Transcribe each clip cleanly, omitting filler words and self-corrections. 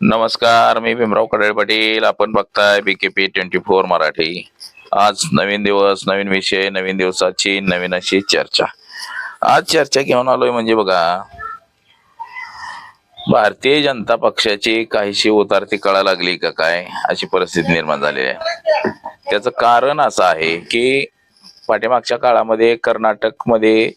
नमस्कार, मी भीमराव कडाळे पाटील. आपण बघताय BKP 24 मराठी. आज नवीन दिवस, नवीन विषय, नवीन दिवसाची नवीन अशी चर्चा. आज चर्चा घेऊन आलोय म्हणजे बघा, भारतीय जनता पक्षाची काहीशी उतारती कळा लागली का काय अशी परिस्थिती निर्माण झालेली आहे. त्याचं कारण असं आहे की पाठीमागच्या काळामध्ये कर्नाटकमध्ये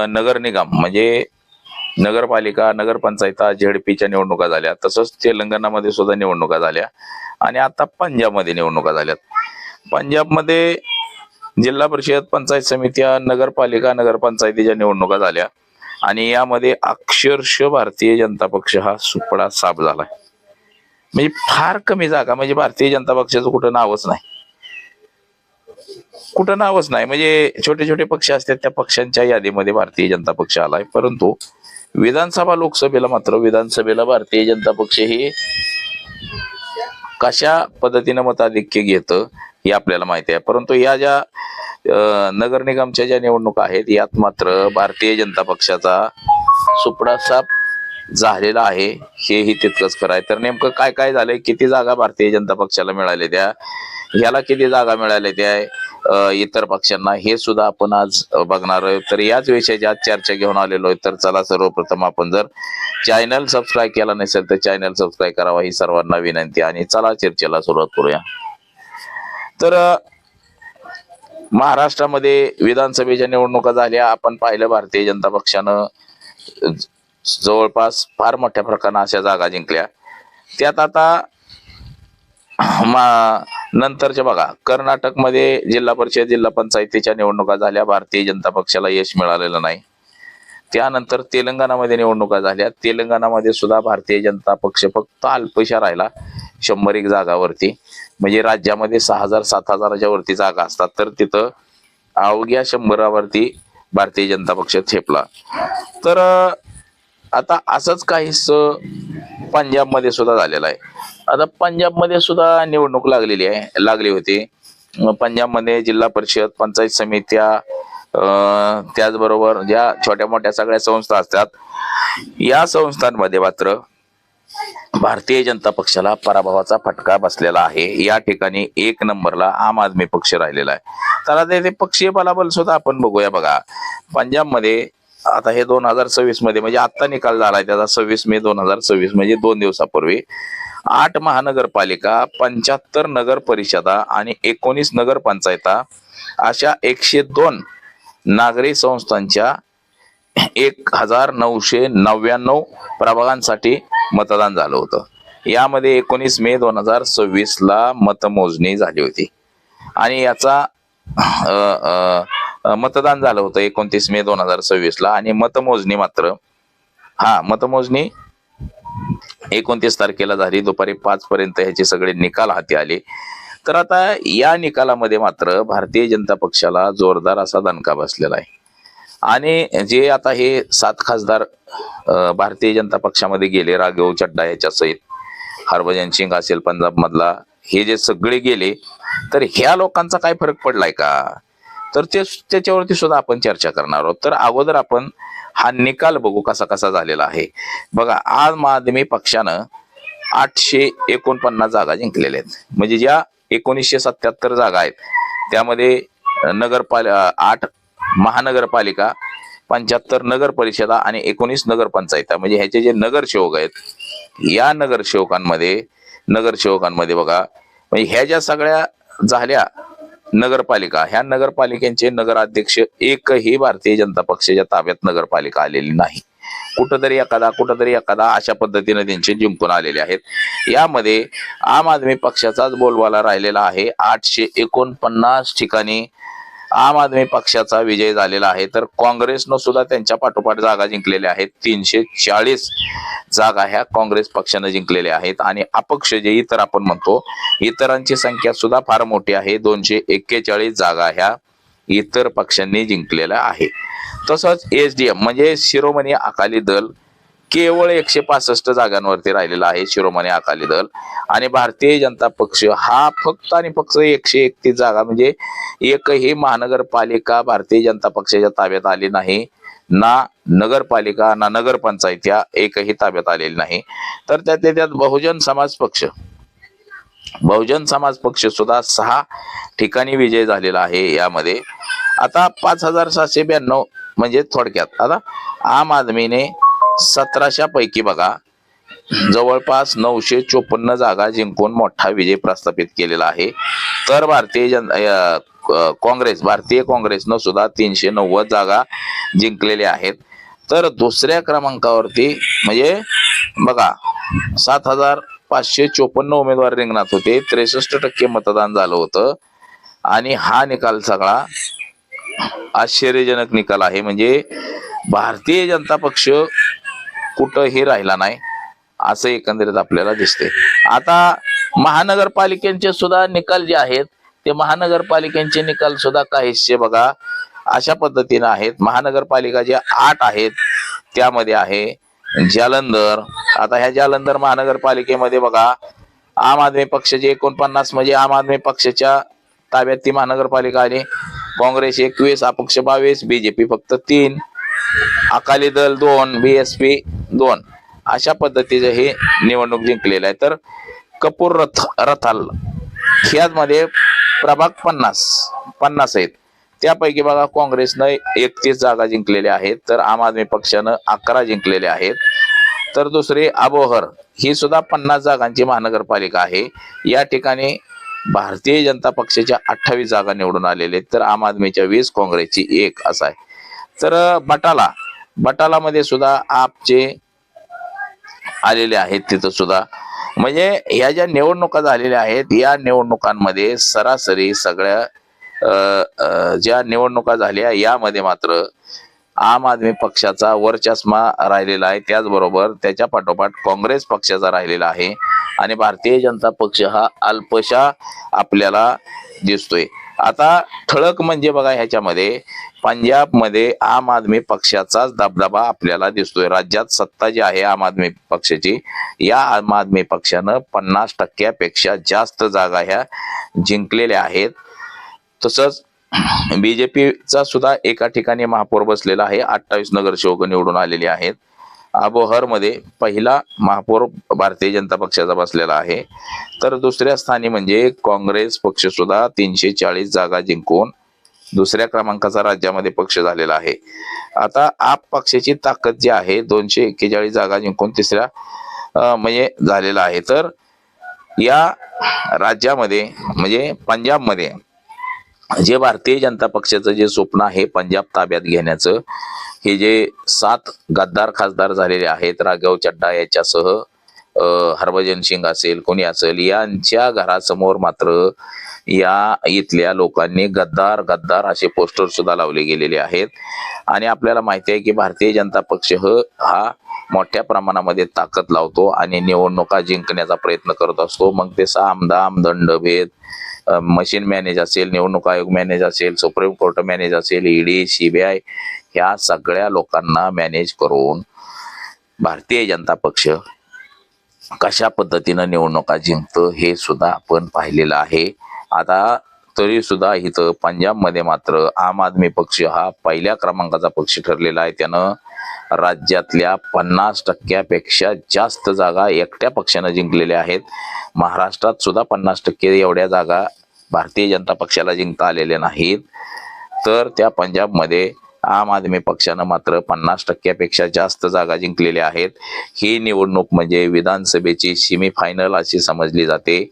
नगर निगम म्हणजे नगरपालिका, नगरपंचायता, झेडपीच्या निवडणुका झाल्या. तसंच तेलंगणामध्ये सुद्धा निवडणुका झाल्या आणि आता पंजाबमध्ये निवडणुका झाल्यात. पंजाबमध्ये जिल्हा परिषद, पंचायत समित्या, नगरपालिका, नगरपंचायतीच्या निवडणुका झाल्या आणि यामध्ये अक्षरशः भारतीय जनता पक्ष हा सुपडा साफ झालाय. म्हणजे फार कमी जागा, म्हणजे भारतीय जनता पक्षाचं कुठं नावच नाही, कुठं नावच नाही. म्हणजे छोटे छोटे पक्ष असतात त्या पक्षांच्या यादीमध्ये भारतीय जनता पक्ष आलाय. परंतु विधानसभा, लोकसभेला मात्र विधानसभेला भारतीय जनता पक्ष ही कशा पद्धतीनं मताधिक्य घेतं हे आपल्याला माहिती आहे. परंतु या ज्या नगर निगमच्या ज्या निवडणुका आहेत यात मात्र भारतीय जनता पक्षाचा सुपडा साफ झालेला आहे, हेही तितकंच खरं आहे. तर नेमकं काय काय झालंय, किती जागा भारतीय जनता पक्षाला मिळाल्या त्या, ह्याला किती जागा मिळाल्या त्या इतर पक्षांना, हे सुद्धा आपण आज बघणार आहोत. तर याच विषयाची आज चर्चा घेऊन आलेलो आहे. तर चला, सर्वप्रथम आपण जर चॅनल सबस्क्राईब केला नसेल तर चॅनल सबस्क्राईब करावा ही सर्वांना विनंती. आणि चला चर्चेला सुरुवात करूया. तर महाराष्ट्रामध्ये विधानसभेच्या निवडणुका झाल्या. आपण पाहिलं भारतीय जनता पक्षानं जवळपास फार मोठ्या प्रकारानं अशा जागा जिंकल्या. त्यात आता नंतरच्या बघा, कर्नाटकमध्ये जिल्हा परिषद, जिल्हा पंचायतीच्या निवडणुका झाल्या. भारतीय जनता पक्षाला यश मिळालेलं नाही. त्यानंतर तेलंगणामध्ये निवडणुका झाल्या. तेलंगणामध्ये सुद्धा भारतीय जनता पक्ष फक्त अल्पशा राहिला, 100 जागावरती. म्हणजे राज्यामध्ये 6,000 7,000च्या वरती जागा असतात, तर तिथं अवघ्या 100वरती भारतीय जनता पक्ष ठेपला. तर आता असंच काहीच पंजाबमध्ये सुद्धा झालेलं आहे. आता पंजाबमध्ये सुद्धा निवडणूक लागली होती. पंजाबमध्ये जिल्हा परिषद, पंचायत समित्या, त्याचबरोबर ज्या छोट्या मोठ्या सगळ्या संस्था असतात, या संस्थांमध्ये मात्र भारतीय जनता पक्षाला पराभवाचा फटका बसलेला आहे. या ठिकाणी 1 नंबरला आम आदमी पक्ष राहिलेला आहे. तर आता ते पक्षीय बलाबल सुद्धा आपण बघूया. बघा, पंजाबमध्ये आता हे 2026 मध्ये, म्हणजे आता निकाल झालाय त्याचा 26 मे 2026, म्हणजे 2 दिवसापूर्वी 8 महानगरपालिका, 75 नगर परिषदा आणि 19 नगर पंचायता अशा 102 नागरी संस्थांच्या 1999 प्रभागांसाठी मतदान झालं होतं. यामध्ये 19 मे 2026 ला मतमोजणी झाली होती आणि याचा मतदान झालं होतं 29 मे 2026 ला. आणि मतमोजणी मात्र मतमोजणी 29 तारखेला झाली. दुपारी 5 पर्यंत ह्याचे सगळे निकाल हाती आले. तर आता या निकालामध्ये मात्र भारतीय जनता पक्षाला जोरदार असा दणका बसलेला आहे. आणि जे आता हे 7 खासदार भारतीय जनता पक्षामध्ये गेले, राघव चड्डा याच्या सहित, हरभजन सिंग असेल पंजाब मधला, हे जे सगळे गेले, तर ह्या लोकांचा काय फरक पडलाय का, तर त्याच्यावरती सुद्धा आपण चर्चा करणार आहोत. तर अगोदर आपण हा निकाल बघू कसा कसा झालेला आहे. बघा, आम आदमी पक्षानं 849 जागा जिंकलेल्या आहेत. म्हणजे ज्या 1977 जागा आहेत त्यामध्ये 8 महानगरपालिका, 75 नगर परिषदा आणि 19 नगर पंचायता, म्हणजे ह्याचे जे नगरसेवक आहेत, या नगरसेवकांमध्ये बघा, म्हणजे ह्या ज्या सगळ्या झाल्या नगरपालिका, ह्या नगरपालिकेचे नगराध्यक्ष एकही भारतीय जनता पक्षाच्या ताब्यात नगरपालिका आलेली नाही. कुठंतरी एखादा अशा पद्धतीने त्यांचे जिंकून आलेले आहेत. यामध्ये आम आदमी पक्षाचाच बोलबाला राहिलेला आहे. 849 ठिकाणी आम आदमी पक्षाचा विजय झालेला आहे. तर काँग्रेसनं सुद्धा त्यांच्या पाठोपाठ जागा जिंकलेल्या आहेत. 340 जागा ह्या काँग्रेस पक्षानं जिंकलेल्या आहेत. आणि अपक्ष जे इतर आपण म्हणतो, इतरांची संख्या सुद्धा फार मोठी आहे. 241 जागा ह्या इतर पक्षांनी जिंकलेल्या आहे. तसंच SDM म्हणजे शिरोमणी अकाली दल, केवळ 165 जागांवरती राहिलेला आहे शिरोमणी अकाली दल. आणि भारतीय जनता पक्ष हा फक्त आणि फक्त 131 जागा, म्हणजे एकही महानगरपालिका भारतीय जनता पक्षाच्या ताब्यात आली नाही, ना नगरपालिका ना नगरपंचायत या एकही ताब्यात आलेली नाही. तर त्यात बहुजन समाज पक्ष सुद्धा 6 ठिकाणी विजय झालेला आहे यामध्ये. आता 5792, म्हणजे थोडक्यात आता आम आदमीने 1700 पैकी बघा जवळपास 954 जागा जिंकून मोठा विजय प्रस्थापित केलेला आहे. तर भारतीय काँग्रेसनं सुद्धा 390 जागा जिंकलेल्या आहेत. तर दुसऱ्या क्रमांकावरती म्हणजे बघा 7554 उमेदवार रिंगणात होते, 63% मतदान झालं होतं. आणि हा निकाल सगळा आश्चर्यजनक निकाल आहे. म्हणजे भारतीय जनता पक्ष कुठंही राहिला नाही असं एकंदरीत आपल्याला दिसते. आता महानगरपालिकेचे सुद्धा निकाल जे आहेत ते महानगरपालिकेचे निकाल सुद्धा काहीसे बघा अशा पद्धतीने आहेत. महानगरपालिका ज्या 8 आहेत त्यामध्ये आहे जालंधर. आता ह्या जालंधर महानगरपालिकेमध्ये बघा आम आदमी पक्षाचे 49, म्हणजे आम आदमी पक्षाच्या ताब्यात ती महानगरपालिका आली. काँग्रेस 21, अपक्ष 22, बीजेपी फक्त 3, अकाली दल 2, बीएसपी 2, अशा पद्धतीचे हे निवडणूक जिंकलेलं आहे. तर कपूर रथाल ह्यामध्ये प्रभाग 50 आहेत, त्यापैकी बघा काँग्रेसनं 31 जागा जिंकलेल्या आहेत, तर आम आदमी पक्षानं 11 जिंकलेल्या आहेत. तर दुसरी अबोहर ही सुद्धा 50 जागांची महानगरपालिका आहे. या ठिकाणी भारतीय जनता पक्षाच्या 28 जागा निवडून आलेले, तर आम आदमीच्या 20, काँग्रेसची 1 असं आहे. तर बटालामध्ये सुद्धा आपचे आलेले आहेत तिथं सुद्धा. म्हणजे ह्या ज्या निवडणुका झालेल्या आहेत या निवडणुकांमध्ये सरासरी सगळ्या ज्या निवडणुका झाल्या यामध्ये मात्र आम आदमी पक्षाचा वरचष्मा राहिलेला आहे, त्याचबरोबर त्याच्या पाठोपाठ काँग्रेस पक्षाचा राहिलेला आहे. आणि भारतीय जनता पक्ष हा अल्पशा आपल्याला दिसतोय. आता ठळक म्हणजे बघा ह्याच्यामध्ये पंजाबमध्ये आम आदमी पक्षाचाच दबदबा आपल्याला दिसतोय. राज्यात सत्ता जी आहे आम आदमी पक्षाची, या आम आदमी पक्षानं 50% जास्त जागा ह्या जिंकलेल्या आहेत. तसंच बीजेपीचा सुद्धा एका ठिकाणी महापौर बसलेला आहे, 28 नगरसेवक निवडून आलेले आहेत. अबोहर मध्ये पहिला महापौर भारतीय जनता पक्षाचा बसलेला आहे. तर दुसऱ्या स्थानी म्हणजे काँग्रेस पक्ष सुद्धा 340 जागा जिंकून दुसऱ्या क्रमांकाचा राज्यामध्ये पक्ष झालेला आहे. आता आप पक्षाची ताकद जी आहे 241 जागा जिंकून तिसऱ्या म्हणजे झालेला आहे. तर या राज्यामध्ये म्हणजे पंजाबमध्ये जे भारतीय जनता पक्षाचं जे स्वप्न आहे पंजाब ताब्यात घेण्याचं, हे जे 7 गद्दार खासदार झालेले आहेत, राघव चड्डा याच्यासह हरभजन सिंग असेल कोणी असेल, यांच्या घरासमोर मात्र या इथल्या लोकांनी गद्दार गद्दार असे पोस्टर सुद्धा लावले गेलेले आहेत. आणि आपल्याला माहिती आहे की भारतीय जनता पक्ष हा मोठ्या प्रमाणामध्ये ताकद लावतो आणि निवडणुका जिंकण्याचा प्रयत्न करत असतो. मग ते सामदाम दंडभेद, मशीन मॅनेज असेल, निवडणूक आयोग मॅनेज असेल, सुप्रीम कोर्ट मॅनेज असेल, ईडी सीबीआय, ह्या सगळ्या लोकांना मॅनेज करून भारतीय जनता पक्ष कशा पद्धतीनं निवडणुका जिंकतं हे सुद्धा आपण पाहिलेलं आहे. आता तरी सुद्धा इथं पंजाबमध्ये मात्र आम आदमी पक्ष हा पहिल्या क्रमांकाचा पक्ष ठरलेला आहे. त्यानं राज्यातल्या 50% जास्त जागा एकट्या पक्षानं जिंकलेल्या आहेत. महाराष्ट्रात सुद्धा 50% एवढ्या जागा भारतीय जनता पक्षाला जिंकता आलेल्या नाहीत. तर त्या पंजाबमध्ये आम आदमी पक्षानं मात्र 50% जास्त जागा जिंकलेल्या आहेत. ही निवडणूक म्हणजे विधानसभेची सेमीफायनल अशी समजली जाते.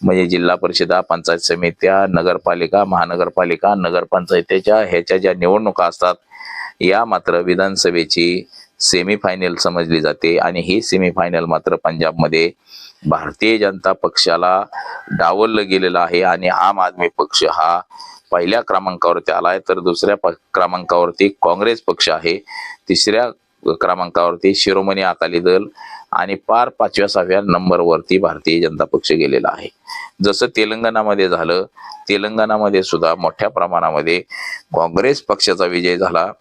म्हणजे जिल्हा परिषदा, पंचायत समित्या, नगरपालिका, महानगरपालिका, नगरपंचायतीच्या ह्याच्या ज्या निवडणुका असतात या मात्र विधानसभेची सेमीफायनल समजली जाते. आणि ही सेमीफायनल मात्र पंजाबमध्ये भारतीय जनता पक्षाला डावललं गेलेलं आहे. आणि आम आदमी पक्ष हा पहिल्या क्रमांकावरती आलाय, तर दुसऱ्या क्रमांकावरती काँग्रेस पक्ष आहे, तिसऱ्या क्रमांकावरती शिरोमणी अकाली दल आणि पार 5व्या-6व्या नंबरवरती भारतीय जनता पक्ष गेलेला आहे. जसं तेलंगणामध्ये झालं, तेलंगणामध्ये सुद्धा मोठ्या प्रमाणामध्ये काँग्रेस पक्षाचा विजय झाला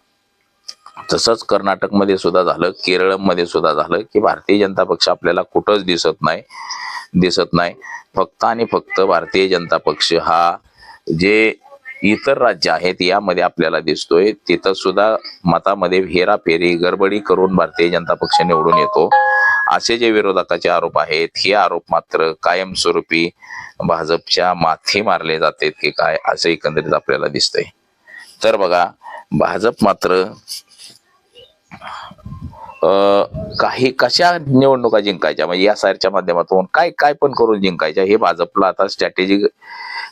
तसंच कर्नाटकमध्ये सुद्धा झालं, केरळमध्ये सुद्धा झालं की भारतीय जनता पक्ष आपल्याला कुठंच दिसत नाही. फक्त आणि फक्त भारतीय जनता पक्ष हा जे इतर राज्य आहेत यामध्ये आपल्याला दिसतोय, तिथं सुद्धा मतामध्ये हेराफेरी गडबडी करून भारतीय जनता पक्ष निवडून येतो. असे जे विरोधकाचे आरोप आहेत, हे आरोप मात्र कायमस्वरूपी भाजपच्या माथी मारले जातात की काय, असं एकंदरीत आपल्याला दिसतंय. तर बघा, भाजप मात्र काही कशा निवडणुका जिंकायच्या, म्हणजे या सारच्या माध्यमातून काय काय पण करून जिंकायच्या, हे भाजपला आता स्ट्रॅटेजी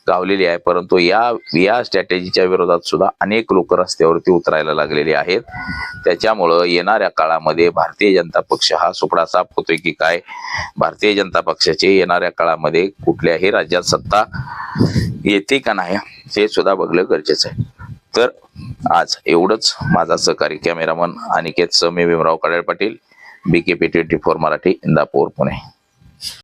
गावलेली आहे. परंतु या स्ट्रॅटेजीच्या विरोधात सुद्धा अनेक लोक रस्त्यावरती उतरायला लागलेले आहेत. त्याच्यामुळं येणाऱ्या काळामध्ये भारतीय जनता पक्ष हा सुपडा साफ होतोय की काय, भारतीय जनता पक्षाची येणाऱ्या काळामध्ये कुठल्याही राज्यात सत्ता येते का नाही, हे सुद्धा बघणं गरजेचं आहे. तर आज एवढंच. माझा सहकारी कॅमेरामन अनिकेत समी भीमराव कडाळ पाटील, BKP 24 मराठी, इंदापूर, पुणे.